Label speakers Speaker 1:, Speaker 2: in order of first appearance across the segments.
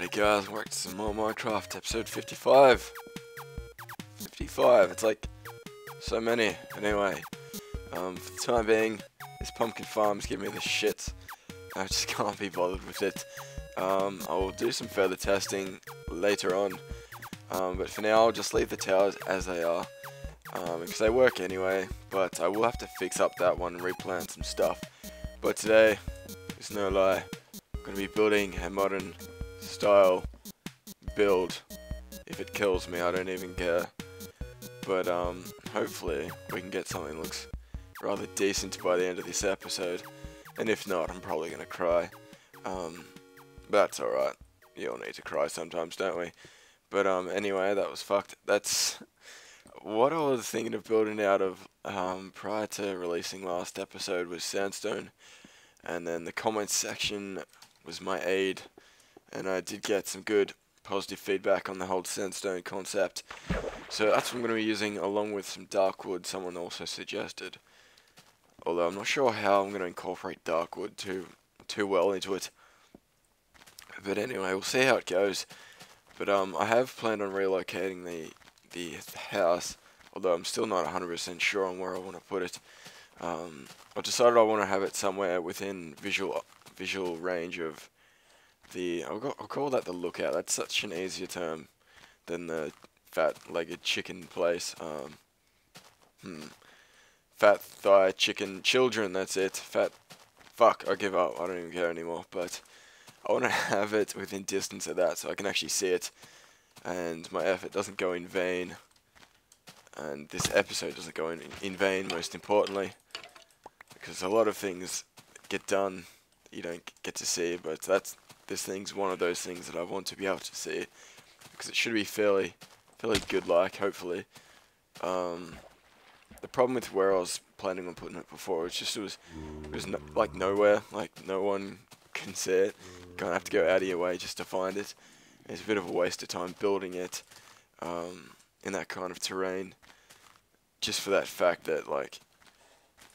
Speaker 1: Hey guys, welcome to some more Minecraft, episode 55. 55, it's like so many. Anyway, for the time being, this pumpkin farm's giving me the shit. I just can't be bothered with it. I will do some further testing later on, but for now I'll just leave the towers as they are, because they work anyway, but I will have to fix up that one and replant some stuff. But today, there's no lie, I'm going to be building a modern style build. If it kills me, I don't even care. But hopefully we can get something that looks rather decent by the end of this episode. And if not, I'm probably gonna cry. That's alright. You all need to cry sometimes, don't we? But anyway, that was fucked. That's what I was thinking of building out of prior to releasing last episode was sandstone. And then the comments section was my aid. And I did get some good positive feedback on the whole sandstone concept. So that's what I'm going to be using along with some dark wood someone also suggested. Although I'm not sure how I'm going to incorporate dark wood too well into it. But anyway, we'll see how it goes. But I have planned on relocating the house, although I'm still not 100% sure on where I want to put it. I've decided I want to have it somewhere within visual range of I'll call that the lookout. That's such an easier term than the fat-legged chicken place. Fat thigh chicken children, that's it. Fuck, I give up. I don't even care anymore. But I want to have it within distance of that so I can actually see it. And my effort doesn't go in vain. And this episode doesn't go in vain, most importantly. Because a lot of things get done you don't get to see, but this thing's one of those things that I want to be able to see, because it should be fairly good, like, hopefully. The problem with where I was planning on putting it before, it was like nowhere, like no one can see it. You kind of have to go out of your way just to find it. It's a bit of a waste of time building it in that kind of terrain, just for that fact that, like,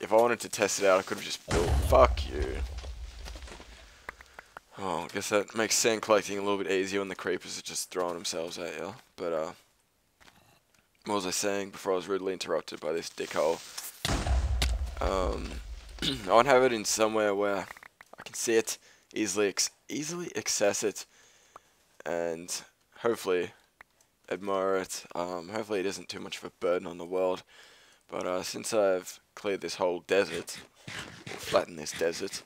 Speaker 1: if I wanted to test it out, I could have just built. Fuck you. Oh, I guess that makes sand collecting a little bit easier when the creepers are just throwing themselves at you. But, what was I saying before I was rudely interrupted by this dickhole? I want to have it in somewhere where I can see it, easily access it, and hopefully admire it. Hopefully it isn't too much of a burden on the world. But, since I've cleared this whole desert, or flattened this desert,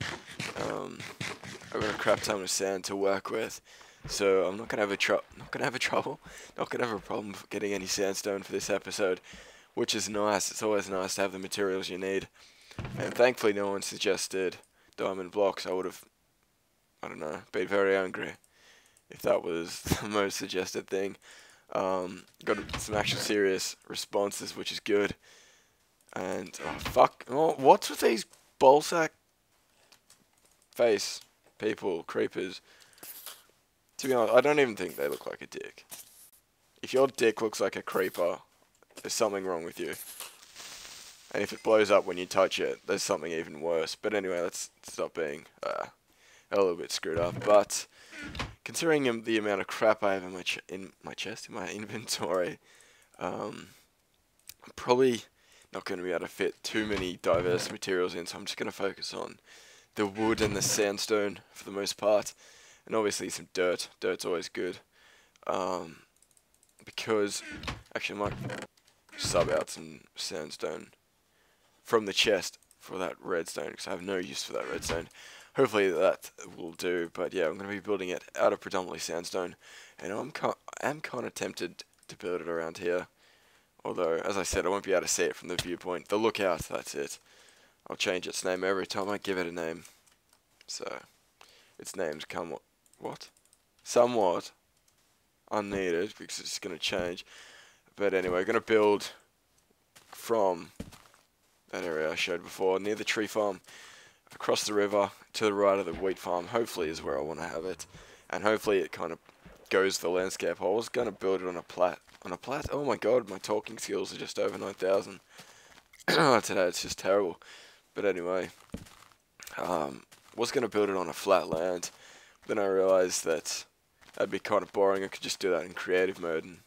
Speaker 1: I've got a crap ton of sand to work with, so I'm not gonna have a problem getting any sandstone for this episode, which is nice. It's always nice to have the materials you need, and thankfully no one suggested diamond blocks. I would have, I don't know, been very angry if that was the most suggested thing. Got some actual serious responses, which is good. And oh fuck, what's with these ballsack face people, creepers? To be honest, I don't even think they look like a dick. If your dick looks like a creeper, there's something wrong with you. And if it blows up when you touch it, there's something even worse. But anyway, let's stop being a little bit screwed up. But considering the amount of crap I have in my inventory, I'm probably not going to be able to fit too many diverse materials in. So I'm just going to focus on the wood and the sandstone for the most part, and obviously some dirt. Dirt's always good, because actually I might sub out some sandstone from the chest for that redstone, because I have no use for that redstone. Hopefully that will do. But yeah, I'm going to be building it out of predominantly sandstone, and I'm kind of tempted to build it around here. Although, as I said, I won't be able to see it from the viewpoint. The lookout, that's it. I'll change its name every time I give it a name. So, its name's somewhat unneeded, because it's going to change. But anyway, I'm going to build from that area I showed before, near the tree farm, across the river, to the right of the wheat farm. Hopefully is where I want to have it. And hopefully it kind of goes the landscape. I was going to build it on a plat. Oh my god, my talking skills are just over 9,000. Today it's just terrible. But anyway, was going to build it on a flat land, Then I realized that that'd be kind of boring. I could just do that in creative mode and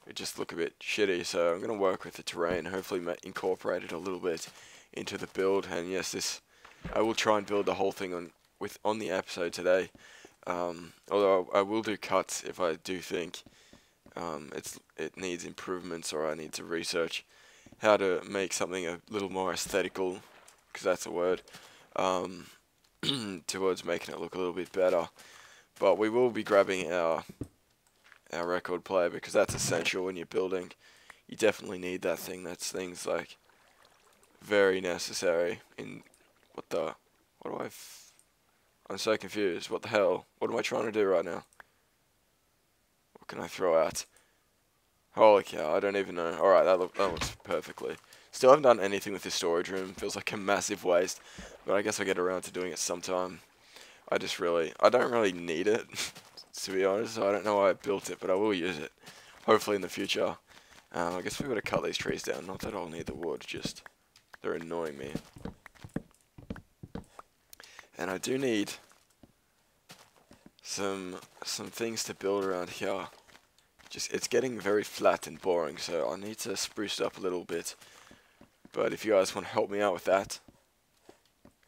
Speaker 1: it just look a bit shitty. So I'm going to work with the terrain, hopefully incorporate it a little bit into the build. And yes, I will try and build the whole thing on the episode today. Although I will do cuts if I do think it needs improvements, or I need to research how to make something a little more aesthetical, because that's a word, towards making it look a little bit better. But we will be grabbing our record player, because that's essential when you're building. You definitely need that thing. That thing's like very necessary in I'm so confused. What the hell? What am I trying to do right now? What can I throw out? Holy cow, I don't even know. Alright, that looks perfectly. Still haven't done anything with this storage room. Feels like a massive waste, but I guess I'll get around to doing it sometime. I don't really need it, to be honest. So I don't know why I built it, but I will use it, hopefully in the future. I guess we've got to cut these trees down. Not that I'll need the wood, just they're annoying me. And I do need some things to build around here. It's getting very flat and boring, so I need to spruce it up a little bit. But if you guys want to help me out with that,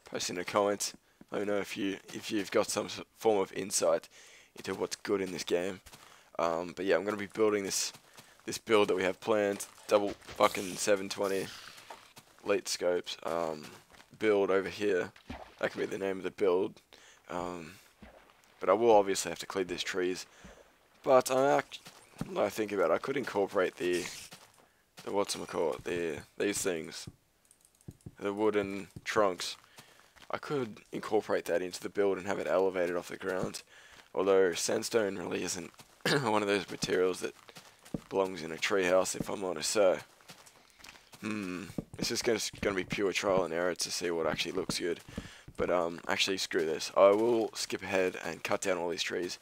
Speaker 1: post in a comment. Let me know if you've got some form of insight into what's good in this game. But yeah, I'm gonna be building this build that we have planned. Double fucking 720 elite scopes build over here. That could be the name of the build. But I will obviously have to clear these trees. But I think about it, I could incorporate the these things, the wooden trunks. I could incorporate that into the build and have it elevated off the ground. Although sandstone really isn't one of those materials that belongs in a treehouse, if I'm honest. So, it's just going to be pure trial and error to see what actually looks good. But actually, screw this. I will skip ahead and cut down all these trees.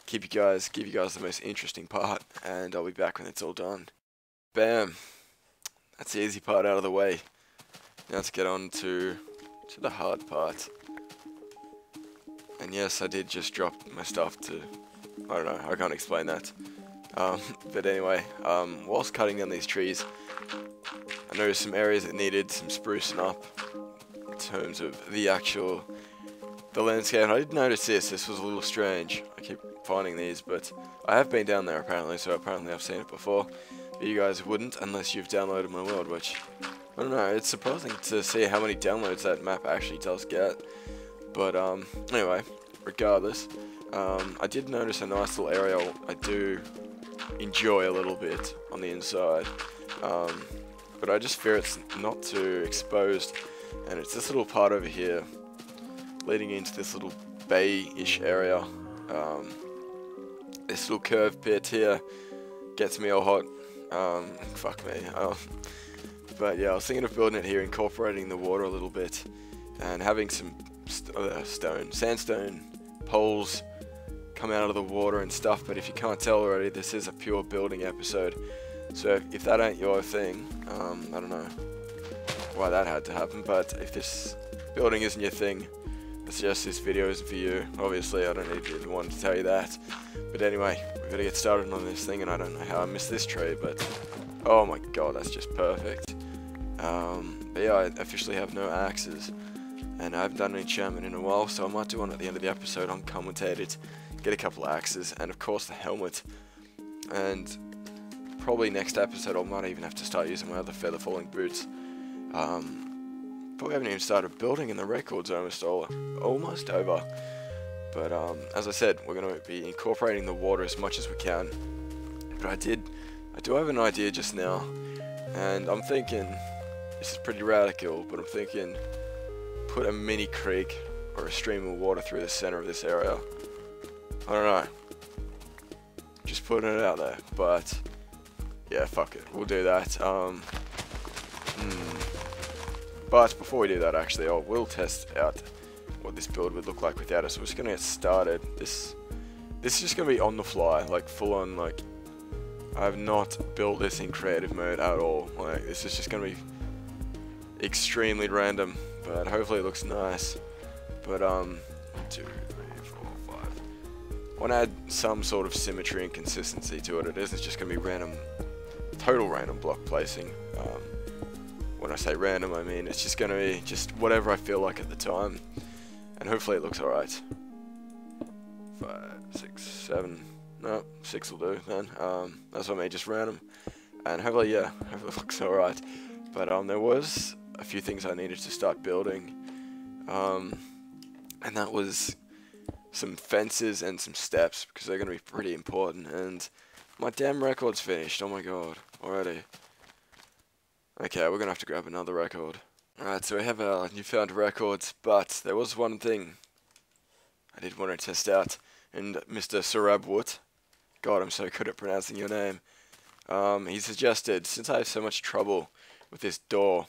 Speaker 1: Give you guys the most interesting part, and I'll be back when it's all done. Bam! That's the easy part out of the way. Now let's get on to the hard part. And yes, I did just drop my stuff to, I don't know, I can't explain that. But anyway, whilst cutting down these trees, I noticed some areas that needed some sprucing up in terms of the landscape. And I did notice this was a little strange. I keep finding these, but I have been down there apparently, so apparently I've seen it before. But you guys wouldn't unless you've downloaded my world, which, I don't know, it's surprising to see how many downloads that map actually does get. But anyway, regardless, I did notice a nice little area I do enjoy a little bit on the inside. But I just fear it's not too exposed, and it's this little part over here leading into this little bay-ish area. This little curved bit here gets me all hot. Fuck me. But yeah, I was thinking of building it here, incorporating the water a little bit, and having some sandstone poles come out of the water and stuff. But if you can't tell already, this is a pure building episode. So if that ain't your thing, I don't know why that had to happen. But if this building isn't your thing, I suggest this video isn't for you. Obviously, I don't need anyone to tell you that. But anyway, we've got to get started on this thing, and I don't know how I missed this tree, but oh my god, that's just perfect. But yeah, I officially have no axes, and I haven't done an enchantment in a while, so I might do one at the end of the episode, uncommentate it, get a couple of axes, and of course the helmet. And probably next episode I might even have to start using my other feather falling boots. But we haven't even started building, and the record's almost over. But as I said, we're going to be incorporating the water as much as we can. But I do have an idea just now, and I'm thinking, this is pretty radical, but I'm thinking put a mini creek or a stream of water through the center of this area. I don't know, just putting it out there. But yeah, fuck it, we'll do that. But before we do that, actually, I will test out what this build would look like without it. So we're just gonna get started. This is just gonna be on the fly, like full on. Like, I have not built this in creative mode at all. Like, this is just gonna be extremely random, but hopefully it looks nice. But 1, 2, 3, 4, 5. I want to add some sort of symmetry and consistency to it. It isn't just going to be random, total random block placing. When I say random, I mean it's just going to be just whatever I feel like at the time. And hopefully it looks alright. 5, 6, 7, no, 6 will do then. That's what I mean, just random. And hopefully, yeah, hopefully it looks alright. But there was a few things I needed to start building. And that was some fences and some steps, because they're going to be pretty important. And my damn record's finished, oh my god, already. Okay, we're going to have to grab another record. Alright, so we have our newfound records, but there was one thing I did want to test out. And Mr. Sarabwood, god, I'm so good at pronouncing your name. He suggested, since I have so much trouble with this door,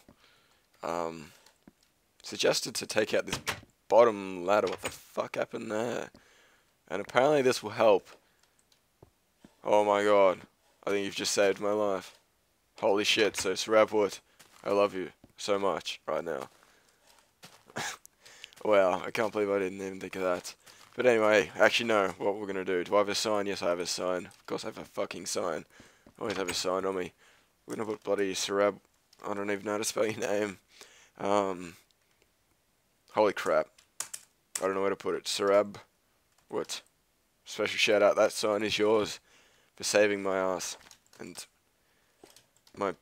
Speaker 1: suggested to take out this bottom ladder. What the fuck happened there? And apparently this will help. Oh my god, I think you've just saved my life. Holy shit, so Sarabwood, I love you so much right now. Wow, I can't believe I didn't even think of that. But anyway, actually no, what we're gonna do. Do I have a sign? Yes, I have a sign. Of course I have a fucking sign. I always have a sign on me. We're gonna put bloody Sarab... I don't even know how to spell your name. Holy crap. I don't know where to put it. Sarab... What? Special shout out, that sign is yours for saving my ass. And my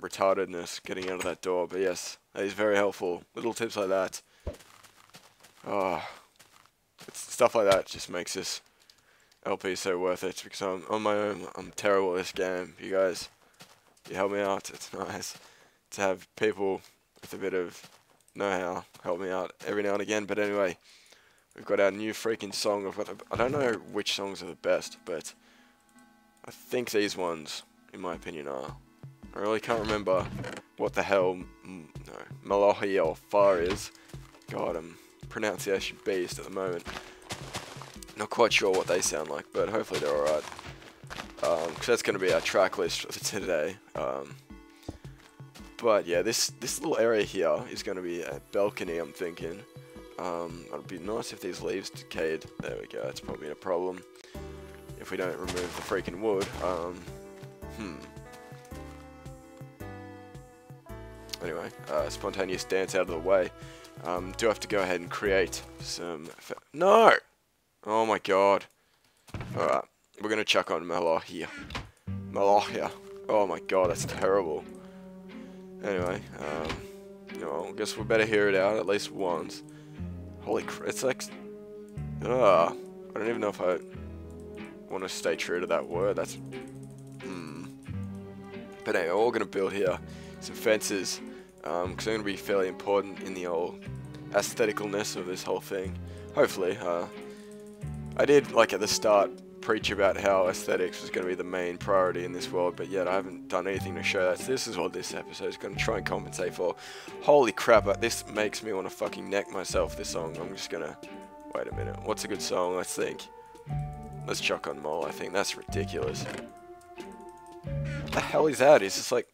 Speaker 1: retardedness getting out of that door. But yes, that is very helpful. Little tips like that. Stuff like that just makes this LP so worth it, because I'm on my own. I'm terrible at this game. You guys, you help me out. It's nice to have people with a bit of know-how help me out every now and again. But anyway, we've got our new freaking song. I don't know which songs are the best, but I think these ones, in my opinion, are. I really can't remember what the hell Malachi or Far is. God, I'm pronunciation beast at the moment. Not quite sure what they sound like, but hopefully they're alright. Because that's going to be our track list for today. But yeah, this little area here is going to be a balcony, I'm thinking. It'd be nice if these leaves decayed. There we go, that's probably a problem. If we don't remove the freaking wood. Anyway, spontaneous dance out of the way. Do I have to go ahead and create some... No! Oh my god. Alright, we're gonna chuck on Malachia. Malachia. Oh my god, that's terrible. Anyway, I guess we better hear it out at least once. Holy crap, it's like... I don't even know if I want to stay true to that word. That's... But anyway, we're gonna build here some fences. Because they're going to be fairly important in the old aestheticalness of this whole thing. Hopefully. I did, like at the start, preach about how aesthetics was going to be the main priority in this world, but yet I haven't done anything to show that. So this is what this episode is going to try and compensate for. Holy crap, this makes me want to fucking neck myself, this song. I'm just going to... Wait a minute. What's a good song? Let's think. Let's chuck on Mole, I think. That's ridiculous. What the hell is that? It's just like...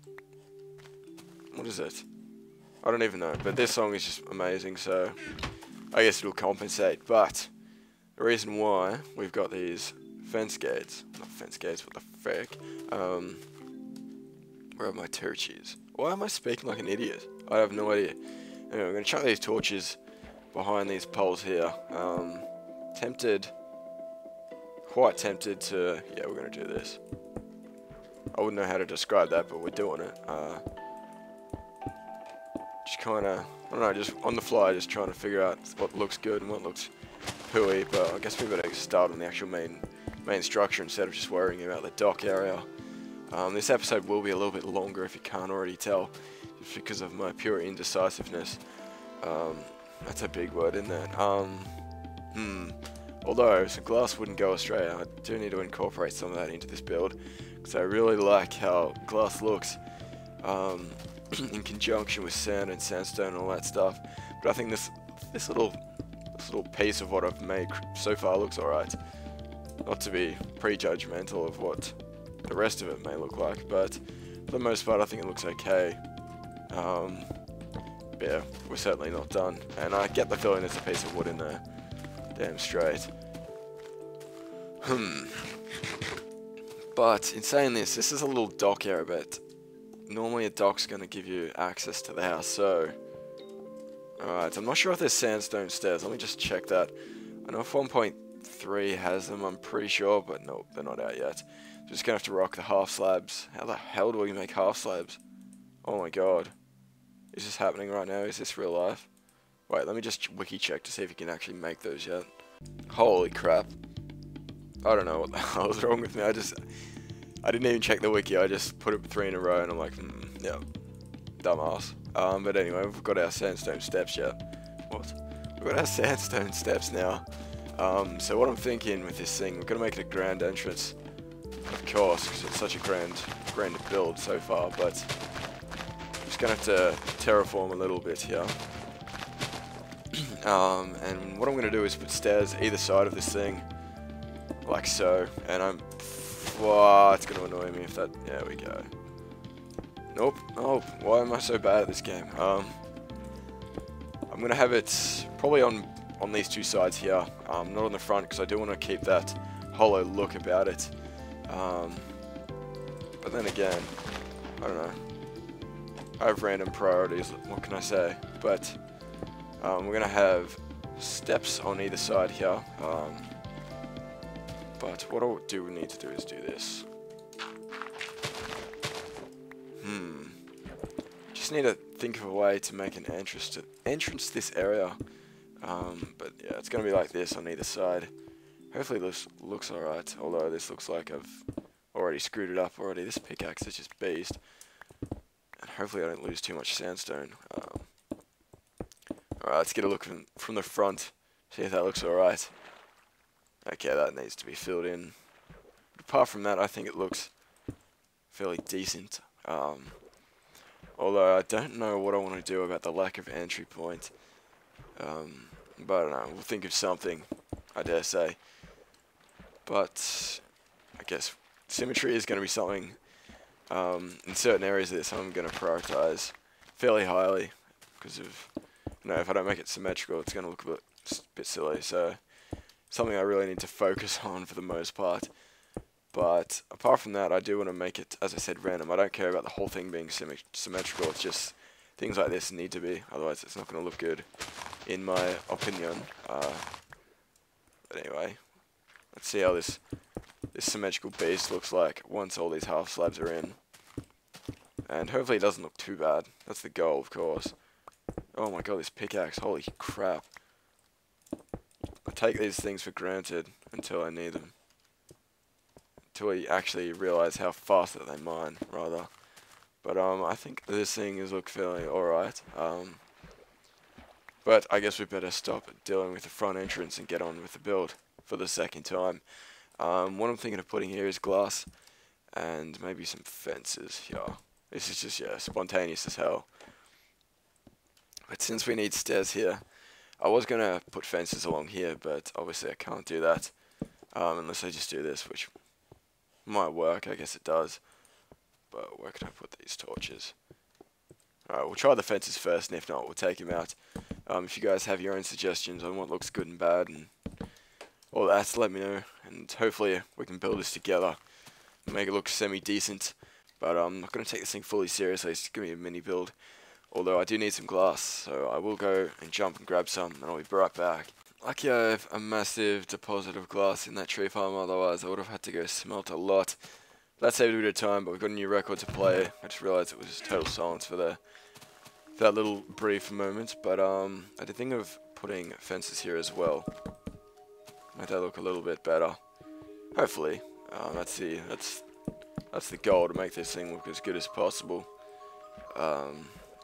Speaker 1: What is it? I don't even know, but this song is just amazing, so I guess it'll compensate. But the reason why we've got these fence gates, not fence gates, what the frick? Where are my torches? Why am I speaking like an idiot? I have no idea. Anyway, I'm going to chuck these torches behind these poles here. Quite tempted to, yeah, we're going to do this. I wouldn't know how to describe that, but we're doing it. Just kind of, I don't know, just on the fly, just trying to figure out what looks good and what looks hooey. But I guess we better start on the actual main structure instead of just worrying about the dock area. This episode will be a little bit longer if you can't already tell, just because of my pure indecisiveness. That's a big word, isn't it? Although some glass wouldn't go Australia, I do need to incorporate some of that into this build, because I really like how glass looks. In conjunction with sand and sandstone and all that stuff. But I think this little piece of what I've made so far looks alright. Not to be prejudgmental of what the rest of it may look like, but for the most part I think it looks okay. Yeah, we're certainly not done. And I get the feeling there's a piece of wood in there. Damn straight. But in saying this is a little dock area, but normally a dock's going to give you access to the house, so... Alright, I'm not sure if there's sandstone stairs. Let me just check that. I know if 1.3 has them, I'm pretty sure, but no, they're not out yet. So just going to have to rock the half slabs. How the hell do we make half slabs? Oh my god. Is this happening right now? Is this real life? Wait, let me just wiki check to see if you can actually make those yet. Holy crap. I don't know what the hell is wrong with me. I didn't even check the wiki. I just put it 3 in a row and I'm like, yeah, dumbass. But anyway, we've got our sandstone steps yet. What? We've got our sandstone steps now. So what I'm thinking with this thing, we're gonna make it a grand entrance, of course, because it's such a grand build so far. But I'm just gonna have to terraform a little bit here. And what I'm gonna do is put stairs either side of this thing, like so. And it's gonna annoy me if that. There we go. Nope. Oh, why am I so bad at this game? I'm gonna have it probably on these two sides here, not on the front, because I do want to keep that hollow look about it. But then again, I don't know. I have random priorities. What can I say? But we're gonna have steps on either side here. But what I do need to do is do this. Just need to think of a way to make an entrance to this area. But yeah, it's gonna be like this on either side. Hopefully this looks alright, although this looks like I've already screwed it up already. This pickaxe is just beast. And hopefully I don't lose too much sandstone. Alright, let's get a look from the front, see if that looks alright. Okay, that needs to be filled in. But apart from that, I think it looks fairly decent. Although I don't know what I want to do about the lack of entry point. But I don't know, we'll think of something, I dare say. But I guess symmetry is going to be something in certain areas of this I'm going to prioritize fairly highly, because of, if I don't make it symmetrical, it's going to look a bit silly. So something I really need to focus on for the most part. But apart from that, I do want to make it, as I said, random. I don't care about the whole thing being symmetrical. It's just things like this need to be, otherwise it's not going to look good, in my opinion. But anyway, let's see how this symmetrical beast looks like once all these half slabs are in. And hopefully it doesn't look too bad. That's the goal, of course. Oh my god, this pickaxe, holy crap. I take these things for granted until I need them. Until we actually realize how fast that they mine, rather. But I think this thing is look fairly alright. But I guess we better stop dealing with the front entrance and get on with the build for the second time. What I'm thinking of putting here is glass and maybe some fences here. This is just, yeah, spontaneous as hell. But since we need stairs here, I was going to put fences along here, but obviously I can't do that unless I just do this, which might work. I guess it does. But where can I put these torches? Alright, we'll try the fences first, and if not, we'll take them out. If you guys have your own suggestions on what looks good and bad and all that, let me know, and hopefully we can build this together and make it look semi-decent. But I'm not going to take this thing fully seriously. It's going to be a mini build, although I do need some glass, so I will go and jump and grab some, and I'll be right back. Lucky I have a massive deposit of glass in that tree farm, otherwise I would have had to go smelt a lot. That saved a bit of time, but we've got a new record to play. I just realised it was just total silence for that little brief moment. But I did think of putting fences here as well. Make that look a little bit better. Hopefully, that's the goal, to make this thing look as good as possible,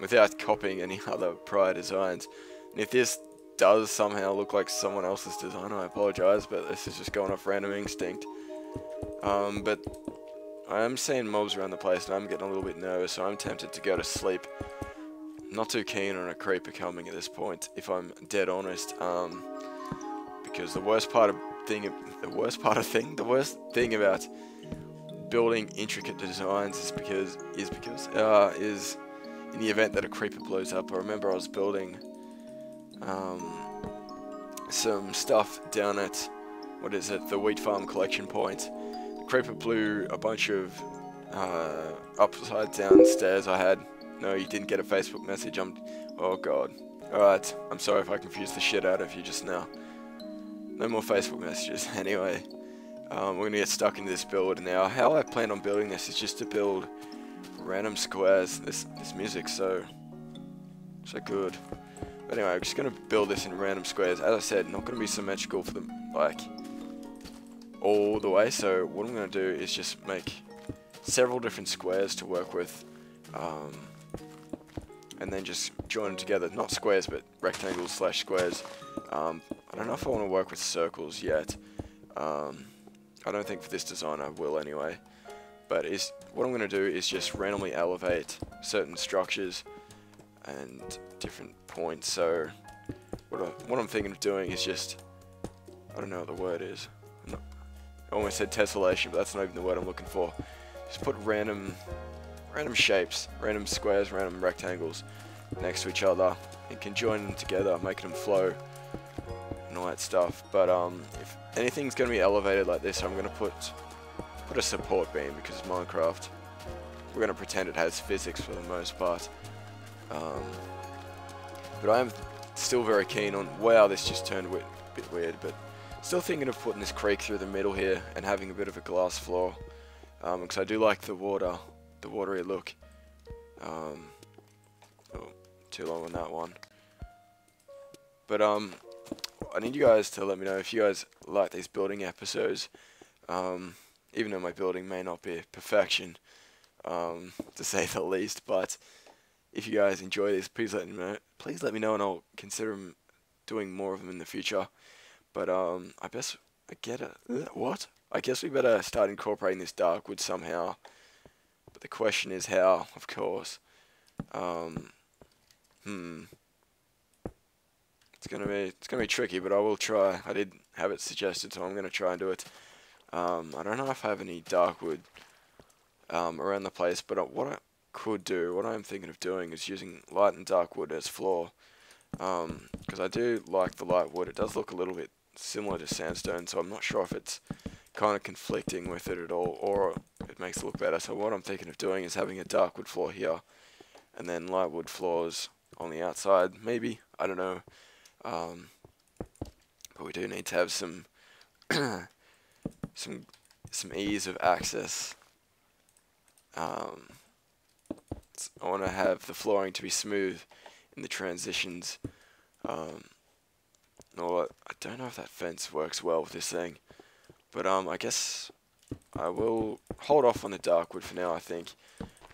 Speaker 1: without copying any other prior designs. And if this does somehow look like someone else's design, I apologise, but this is just going off random instinct. But I am seeing mobs around the place and I'm getting a little bit nervous, so I'm tempted to go to sleep. Not too keen on a creeper coming at this point, if I'm dead honest. Because the worst thing about building intricate designs is in the event that a creeper blows up. I remember I was building some stuff down at what is it, the wheat farm collection point. The creeper blew a bunch of upside down stairs I had. No, you didn't get a Facebook message. Oh god. Alright, I'm sorry if I confused the shit out of you just now. No more Facebook messages. Anyway, we're gonna get stuck into this build now. How I plan on building this is just to build random squares. This music's so good. But anyway, I'm just gonna build this in random squares. As I said, not gonna be symmetrical for them, like, all the way. So what I'm gonna do is just make several different squares to work with, and then just join them together. Not squares, but rectangles / squares. I don't know if I want to work with circles yet. I don't think for this design I will anyway. But what I'm going to do is just randomly elevate certain structures and different points. So what I'm thinking of doing is just, I don't know what the word is. I almost said tessellation, but that's not even the word I'm looking for. Just put random shapes, random squares, random rectangles next to each other and can join them together, making them flow and all that stuff. But if anything's going to be elevated like this, I'm going to put a support beam, because Minecraft, we're going to pretend it has physics for the most part. But I am still very keen on, wow, this just turned a bit weird, but still thinking of putting this creek through the middle here and having a bit of a glass floor, because I do like the watery look. Oh, too long on that one. But I need you guys to let me know if you guys like these building episodes. Even though my building may not be perfection, to say the least, but if you guys enjoy this, please let me know. Please let me know, and I'll consider doing more of them in the future. But I guess we better start incorporating this dark wood somehow. But the question is how, of course. It's gonna be tricky, but I will try. I did have it suggested, so I'm gonna try and do it. I don't know if I have any dark wood around the place, but what I could do, what I'm thinking of doing, is using light and dark wood as floor. Because I do like the light wood. It does look a little bit similar to sandstone, so I'm not sure if it's kind of conflicting with it at all, or it makes it look better. So what I'm thinking of doing is having a dark wood floor here, and then light wood floors on the outside, maybe, I don't know. But we do need to have some some ease of access. I want to have the flooring to be smooth in the transitions. Or I don't know if that fence works well with this thing, but I guess I will hold off on the dark wood for now. I think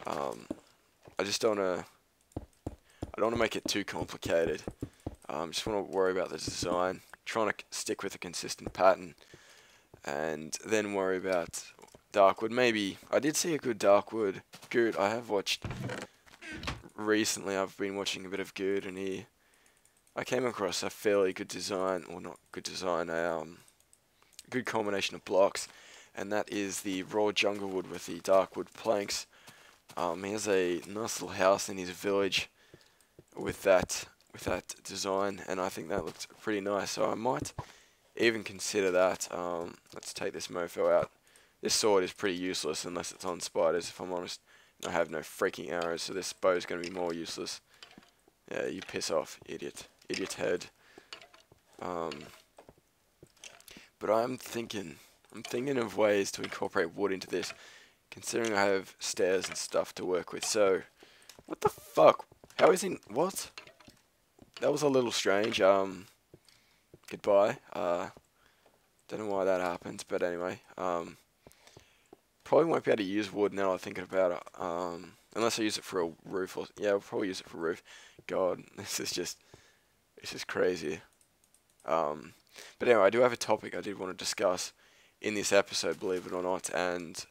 Speaker 1: I just don't want to make it too complicated. Just want to worry about the design, trying to stick with a consistent pattern, and then worry about dark wood. Maybe I did see a good dark wood Good. I have watched recently. I've been watching a bit of Good, and I came across a fairly good design, or not good design, a good combination of blocks, and that is the raw jungle wood with the dark wood planks. He has a nice little house in his village with that design, and I think that looks pretty nice, so I might even consider that. Let's take this mofo out. This sword is pretty useless unless it's on spiders, if I'm honest. I have no freaking arrows, so this bow is going to be more useless. Yeah, you piss off, idiot head. But I'm thinking of ways to incorporate wood into this, considering I have stairs and stuff to work with. So, what the fuck? How is he? What? That was a little strange. Goodbye. Don't know why that happened, but anyway. Probably won't be able to use wood now I'm thinking about it. Unless I use it for a roof, or yeah, I'll probably use it for a roof. God, this is crazy. But anyway, I do have a topic I did want to discuss in this episode, believe it or not, and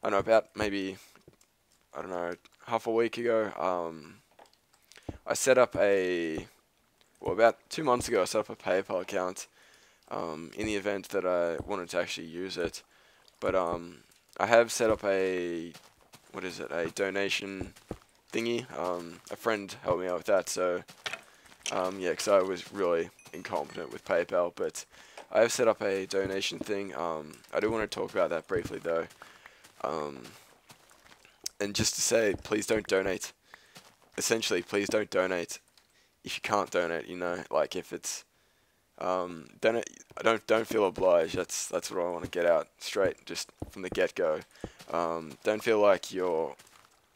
Speaker 1: I don't know, about maybe, I don't know, half a week ago, I set up about 2 months ago, I set up a PayPal account, in the event that I wanted to actually use it, but, I have set up a donation thingy. A friend helped me out with that, so, yeah, because I was really incompetent with PayPal, but I have set up a donation thing. I do want to talk about that briefly though. And just to say, please don't donate. Essentially, please don't donate if you can't donate. You know, like if it's don't feel obliged. That's what I want to get out straight just from the get go. Don't feel like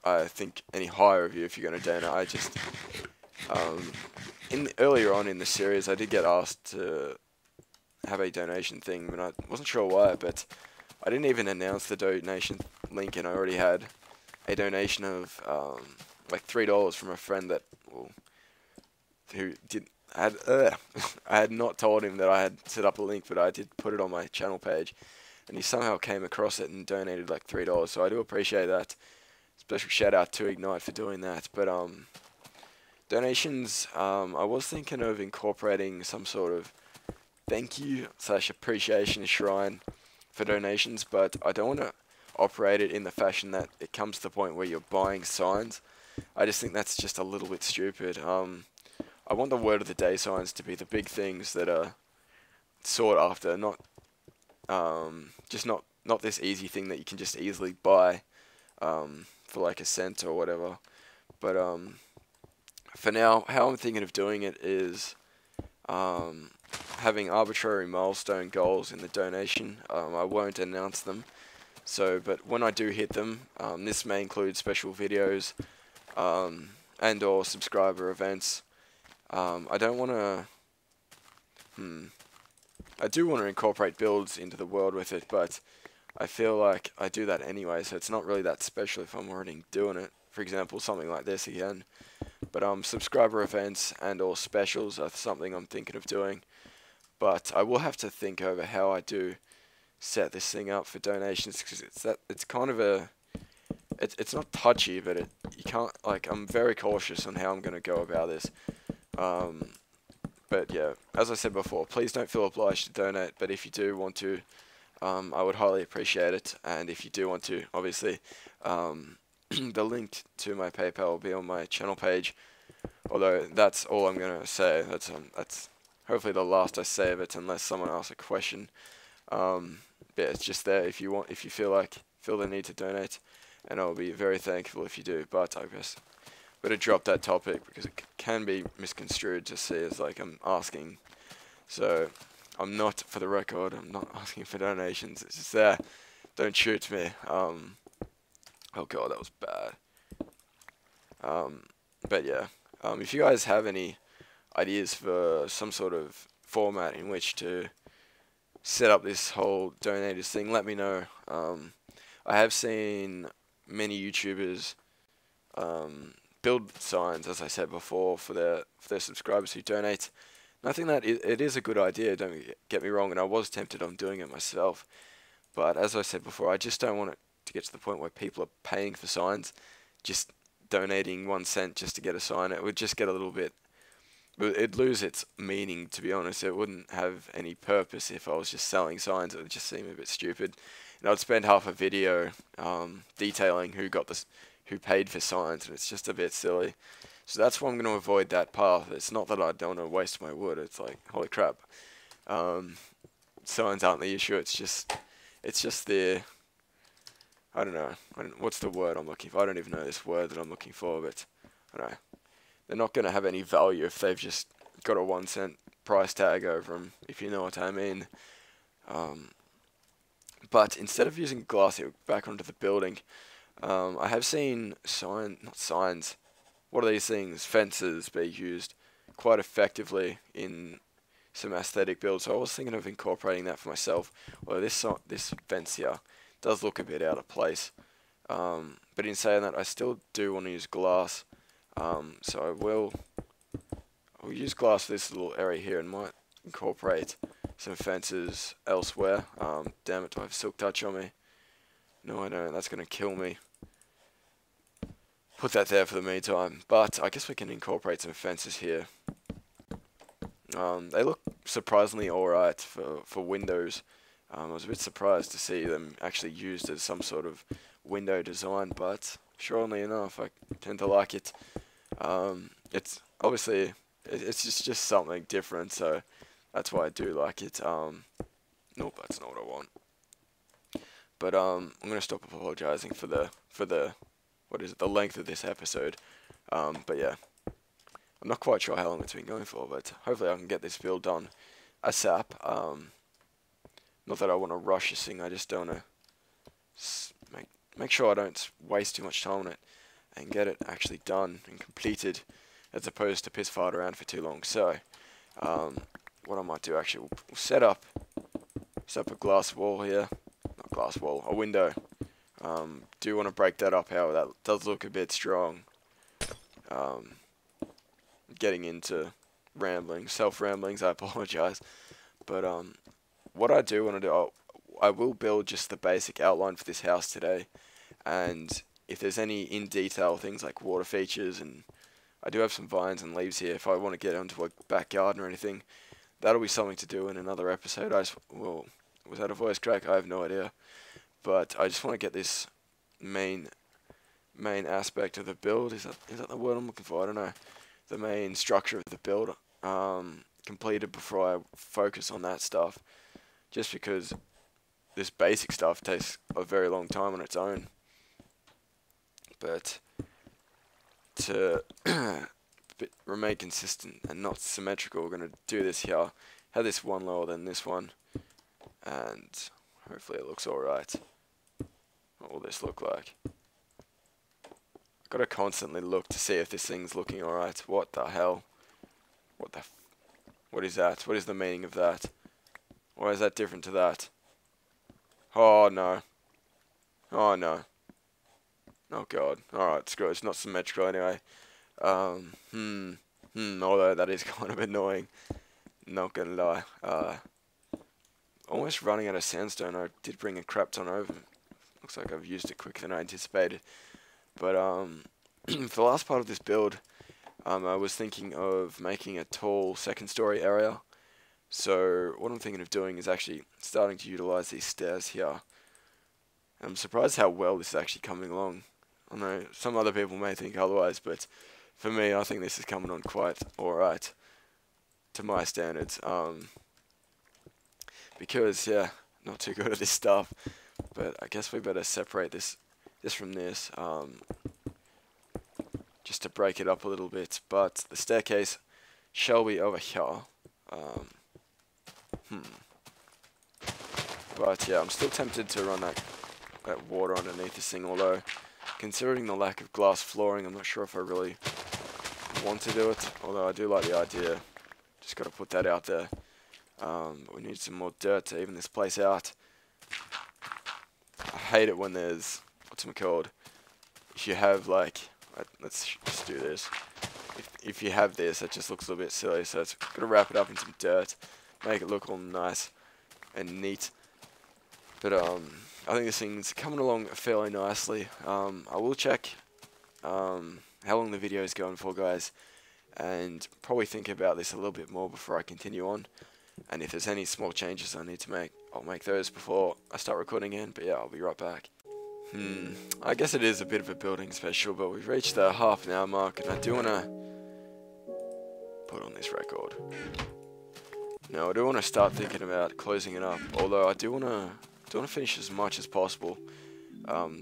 Speaker 1: I think any higher of you if you're going to donate. I just earlier on in the series, I did get asked to have a donation thing, but I wasn't sure why. But I didn't even announce the donation link, and I already had a donation of like $3 from a friend that I had not told him that I had set up a link, but I did put it on my channel page, and he somehow came across it and donated like $3. So I do appreciate that. Special shout out to Ignite for doing that. But donations, I was thinking of incorporating some sort of thank you / appreciation shrine for donations, but I don't want to operate it in the fashion that it comes to the point where you're buying signs. I just think that's just a little bit stupid. I want the word of the day signs to be the big things that are sought after, not not this easy thing that you can just easily buy for like a cent or whatever. But for now, how I'm thinking of doing it is having arbitrary milestone goals in the donation. I won't announce them. So, but when I do hit them, this may include special videos and or subscriber events. I don't want to. I do want to incorporate builds into the world with it, but I feel like I do that anyway, so it's not really that special if I'm already doing it. For example, something like this again. But subscriber events and or specials are something I'm thinking of doing. But I will have to think over how I do set this thing up for donations, because it's kind of a it's not touchy, but you can't, like, I'm very cautious on how I'm going to go about this. But yeah, as I said before, please don't feel obliged to donate, but if you do want to, I would highly appreciate it. And if you do want to, obviously, the link to my PayPal will be on my channel page. Although that's all I'm gonna say. That's hopefully the last I say of it, unless someone asks a question. Yeah, it's just there if you feel the need to donate, and I'll be very thankful if you do. But I guess better drop that topic because it can be misconstrued to see as like I'm asking. So I'm not, for the record, I'm not asking for donations. It's just there. Don't shoot me. Oh god, that was bad. But yeah, if you guys have any ideas for some sort of format in which to set up this whole donators thing, let me know. I have seen many YouTubers build signs, as I said before, for their subscribers who donate. And I think that it is a good idea, don't get me wrong, and I was tempted on doing it myself. But as I said before, I just don't want it to get to the point where people are paying for signs, just donating 1 cent just to get a sign. It would just get a little bit, it'd lose its meaning, to be honest. It wouldn't have any purpose if I was just selling signs. It would just seem a bit stupid. And I'd spend half a video detailing who paid for signs, and it's just a bit silly. So that's why I'm going to avoid that path. It's not that I don't want to waste my wood. It's like, holy crap. Signs aren't the issue. It's just the, I don't know. What's the word I'm looking for? I don't even know this word that I'm looking for, but I don't know. They're not going to have any value if they've just got a 1 cent price tag over them, if you know what I mean. But instead of using glass here, back onto the building, I have seen not signs, what are these things, fences, be used quite effectively in some aesthetic builds. So I was thinking of incorporating that for myself. Well, this fence here does look a bit out of place. But in saying that, I still do want to use glass. So I'll use glass for this little area here and might incorporate some fences elsewhere. Damn it, do I have silk touch on me? No, I don't. That's going to kill me. Put that there for the meantime. But I guess we can incorporate some fences here. They look surprisingly alright for windows. I was a bit surprised to see them actually used as some sort of window design, but surely enough, I tend to like it. It's obviously it's just something different, so that's why I do like it. Nope, that's not what I want. But I'm gonna stop apologizing for the what is it, the length of this episode. But yeah, I'm not quite sure how long it's been going for, but hopefully I can get this build done ASAP. Not that I want to rush this thing, I just don't want to make sure I don't waste too much time on it and get it actually done and completed, as opposed to piss fart around for too long. So, what I might do actually, we'll set up a glass wall here, not glass wall, a window. Do want to break that up, however, that does look a bit strong. Getting into self-ramblings, I apologize. But what I do want to do, I will build just the basic outline for this house today, and if there's any in detail things like water features, and I do have some vines and leaves here, if I want to get onto a back garden or anything, that'll be something to do in another episode. Well, was that a voice crack? I have no idea, but I just want to get this main aspect of the build, is that the word I'm looking for? I don't know. The main structure of the build completed before I focus on that stuff, just because this basic stuff takes a very long time on its own. But to remain consistent and not symmetrical, we're going to do this here, have this one lower than this one, and hopefully it looks alright. What will this look like? Gotta constantly look to see if this thing's looking alright. What the hell? What is that? What is the meaning of that? Why is that different to that? Oh no. Oh no. Oh god. Alright, screw it. It's not symmetrical anyway. Although that is kind of annoying. Not gonna lie. Almost running out of sandstone. I did bring a crap ton over. Looks like I've used it quicker than I anticipated. But for the last part of this build, I was thinking of making a tall second story area. So what I'm thinking of doing is actually starting to utilize these stairs here. I'm surprised how well this is actually coming along. I know some other people may think otherwise, but for me, I think this is coming on quite alright to my standards. Because yeah, not too good at this stuff. But I guess we better separate this from this, just to break it up a little bit. But the staircase shall be over here. But yeah, I'm still tempted to run that water underneath this thing, although considering the lack of glass flooring, I'm not sure if I really want to do it, although I do like the idea. Just got to put that out there. We need some more dirt to even this place out. I hate it when there's, what's it called, if you have like, let's just do this, if you have this, it just looks a little bit silly, so it's got to wrap it up in some dirt, make it look all nice and neat. But I think this thing's coming along fairly nicely. I will check how long the video is going for, guys, and probably think about this a little bit more before I continue on. And if there's any small changes I need to make, I'll make those before I start recording again. But yeah, I'll be right back. I guess it is a bit of a building special, but we've reached the half an hour mark, and I do want to put on this record. Now, I do want to start thinking about closing it up, although I do want to finish as much as possible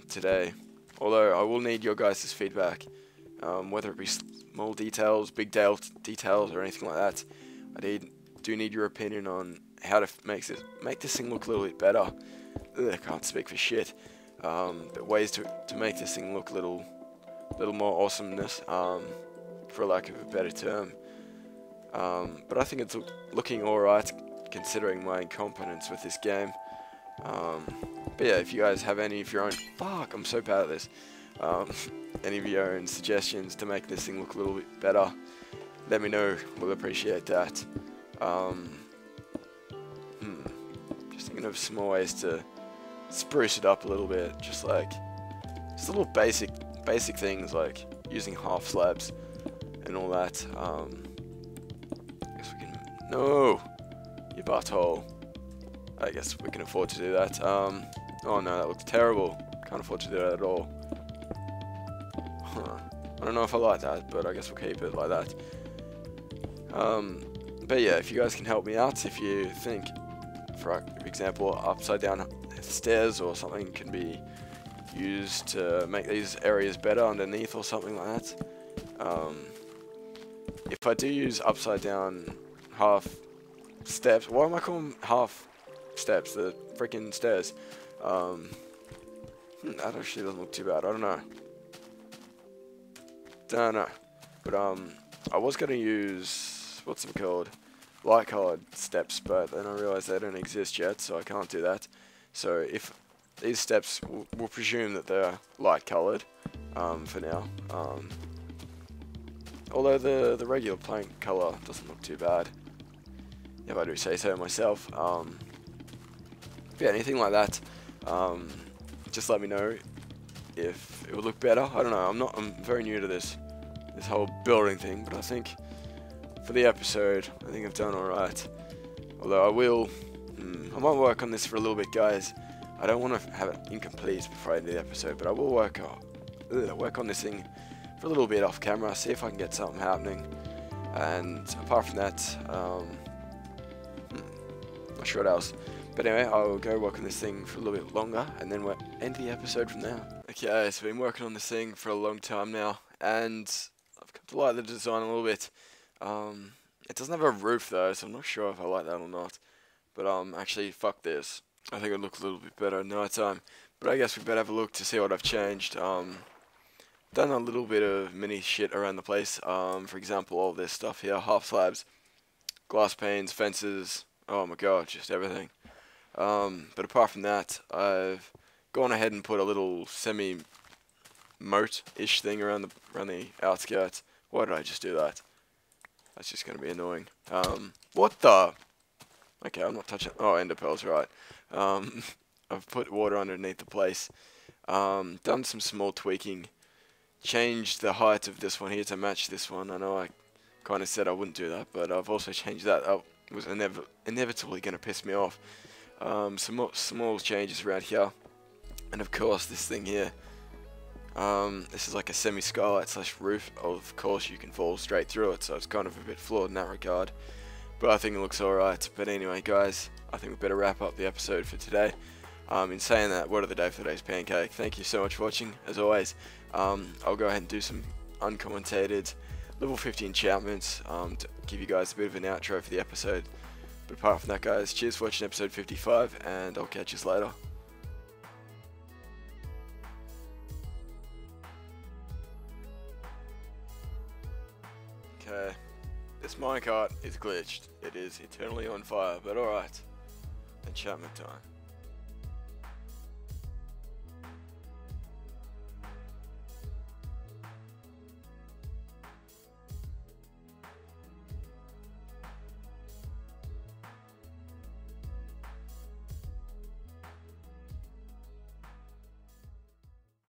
Speaker 1: today. Although I will need your guys' feedback, whether it be small details, big details, or anything like that. I do need your opinion on how to make this thing look a little bit better. I can't speak for shit. But ways to make this thing look a little more awesomeness, for lack of a better term. But I think it's looking alright considering my incompetence with this game. But yeah, if you guys have any of your own, fuck, I'm so bad at this. Any of your own suggestions to make this thing look a little bit better, let me know. We'll appreciate that. Just thinking of some more ways to spruce it up a little bit, just little basic things like using half slabs and all that. I guess we can, no, you butthole. I guess we can afford to do that. Oh no, that looks terrible. Can't afford to do that at all. I don't know if I like that, but I guess we'll keep it like that. But yeah, if you guys can help me out, if you think, for example, upside down stairs or something can be used to make these areas better underneath or something like that. If I do use upside down half steps, why am I calling them half steps? The freaking stairs. That actually doesn't look too bad. I don't know. But I was gonna use, what's it called? Light colored steps, but then I realized they don't exist yet, so I can't do that. So if these steps, we'll presume that they're light colored for now. Although the regular plank color doesn't look too bad, if I do say so myself. Yeah, anything like that, just let me know if it would look better. I don't know. I'm very new to this whole building thing, but I think for the episode, I think I've done alright. Although I might work on this for a little bit, guys. I don't want to have it incomplete before I do the episode, but I will work on this thing for a little bit off camera, see if I can get something happening. And apart from that, not sure what else. But anyway, I'll go work on this thing for a little bit longer, and then we'll end the episode from there. Okay, so I've been working on this thing for a long time now, and I've come to like the design a little bit. It doesn't have a roof though, so I'm not sure if I like that or not. But actually, fuck this. I think it would look a little bit better at night time. But I guess we better have a look to see what I've changed. Done a little bit of mini shit around the place. For example, all this stuff here, half slabs, glass panes, fences. Oh my god, just everything. But apart from that, I've gone ahead and put a little semi-moat-ish thing around the outskirts. Why did I just do that? That's just going to be annoying. What the? Okay, I'm not touching. Oh, ender pearls, right. I've put water underneath the place. Done some small tweaking. Changed the height of this one here to match this one. I know I kind of said I wouldn't do that, but I've also changed that. That was inevitably going to piss me off. Some more small changes around here. And of course, this thing here. This is like a semi-skylight slash roof. Of course, you can fall straight through it, so it's kind of a bit flawed in that regard. But I think it looks alright. But anyway, guys, I think we better wrap up the episode for today. In saying that, word of the day for today's pancake. Thank you so much for watching, as always. I'll go ahead and do some uncommentated level 50 enchantments to give you guys a bit of an outro for the episode. But apart from that, guys, cheers for watching episode 55, and I'll catch you later. Okay, this minecart is glitched. It is eternally on fire, but alright. Enchantment time.